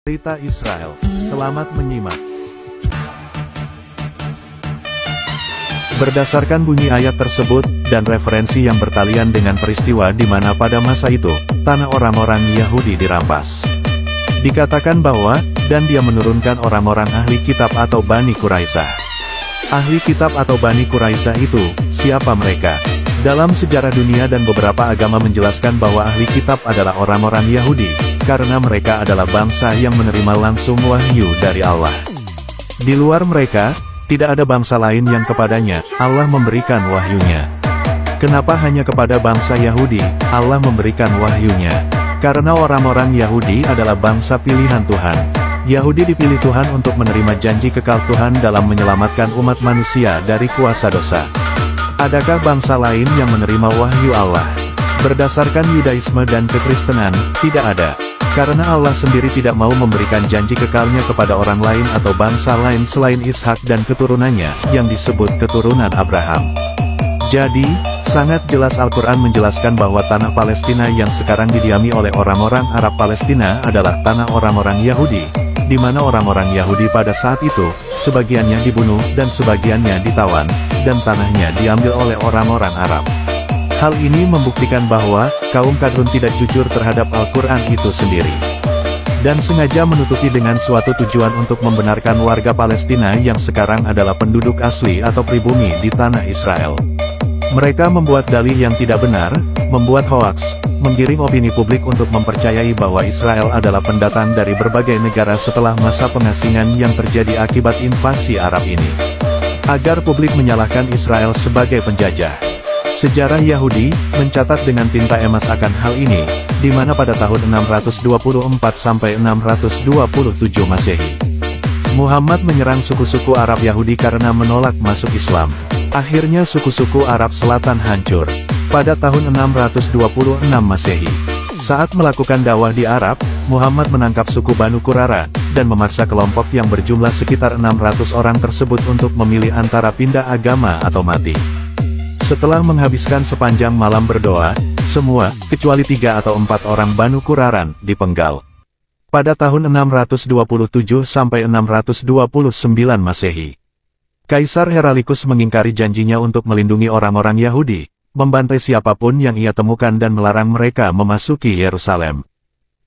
Cerita Israel. Selamat menyimak. Berdasarkan bunyi ayat tersebut, dan referensi yang bertalian dengan peristiwa di mana pada masa itu, tanah orang-orang Yahudi dirampas. Dikatakan bahwa, dan dia menurunkan orang-orang ahli kitab atau Bani Quraisy. Ahli kitab atau Bani Quraisy itu, siapa mereka? Dalam sejarah dunia dan beberapa agama menjelaskan bahwa ahli kitab adalah orang-orang Yahudi, karena mereka adalah bangsa yang menerima langsung wahyu dari Allah. Di luar mereka, tidak ada bangsa lain yang kepadanya Allah memberikan wahyunya. Kenapa hanya kepada bangsa Yahudi Allah memberikan wahyunya? Karena orang-orang Yahudi adalah bangsa pilihan Tuhan. Yahudi dipilih Tuhan untuk menerima janji kekal Tuhan dalam menyelamatkan umat manusia dari kuasa dosa. Adakah bangsa lain yang menerima wahyu Allah? Berdasarkan Yudaisme dan kekristenan, tidak ada. Karena Allah sendiri tidak mau memberikan janji kekalnya kepada orang lain atau bangsa lain selain Ishak dan keturunannya, yang disebut keturunan Abraham. Jadi, sangat jelas Al-Quran menjelaskan bahwa tanah Palestina yang sekarang didiami oleh orang-orang Arab Palestina adalah tanah orang-orang Yahudi, di mana orang-orang Yahudi pada saat itu, sebagiannya dibunuh dan sebagiannya ditawan, dan tanahnya diambil oleh orang-orang Arab. Hal ini membuktikan bahwa, kaum Kadrun tidak jujur terhadap Al-Quran itu sendiri. Dan sengaja menutupi dengan suatu tujuan untuk membenarkan warga Palestina yang sekarang adalah penduduk asli atau pribumi di tanah Israel. Mereka membuat dalih yang tidak benar, membuat hoaks, menggiring opini publik untuk mempercayai bahwa Israel adalah pendatang dari berbagai negara setelah masa pengasingan yang terjadi akibat invasi Arab ini. Agar publik menyalahkan Israel sebagai penjajah. Sejarah Yahudi mencatat dengan tinta emas akan hal ini, di mana pada tahun 624 sampai 627 Masehi, Muhammad menyerang suku-suku Arab Yahudi karena menolak masuk Islam. Akhirnya suku-suku Arab Selatan hancur. Pada tahun 626 Masehi, saat melakukan dakwah di Arab, Muhammad menangkap suku Banu Qurara, dan memaksa kelompok yang berjumlah sekitar 600 orang tersebut untuk memilih antara pindah agama atau mati. Setelah menghabiskan sepanjang malam berdoa, semua, kecuali 3 atau 4 orang Banu Quraran, dipenggal. Pada tahun 627 sampai 629 Masehi, Kaisar Heralikus mengingkari janjinya untuk melindungi orang-orang Yahudi, membantai siapapun yang ia temukan dan melarang mereka memasuki Yerusalem.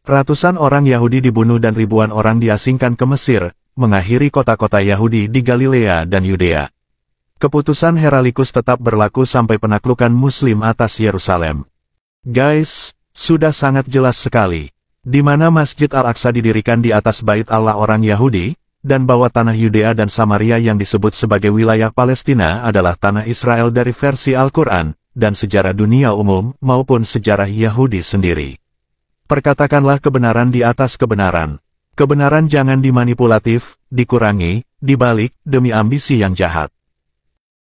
Ratusan orang Yahudi dibunuh dan ribuan orang diasingkan ke Mesir, mengakhiri kota-kota Yahudi di Galilea dan Yudea. Keputusan Heralikus tetap berlaku sampai penaklukan Muslim atas Yerusalem. Guys, sudah sangat jelas sekali, di mana Masjid Al-Aqsa didirikan di atas Bait Allah orang Yahudi, dan bahwa tanah Yudea dan Samaria yang disebut sebagai wilayah Palestina adalah tanah Israel dari versi Al-Quran, dan sejarah dunia umum, maupun sejarah Yahudi sendiri. Perkatakanlah kebenaran di atas kebenaran. Kebenaran jangan dimanipulatif, dikurangi, dibalik, demi ambisi yang jahat.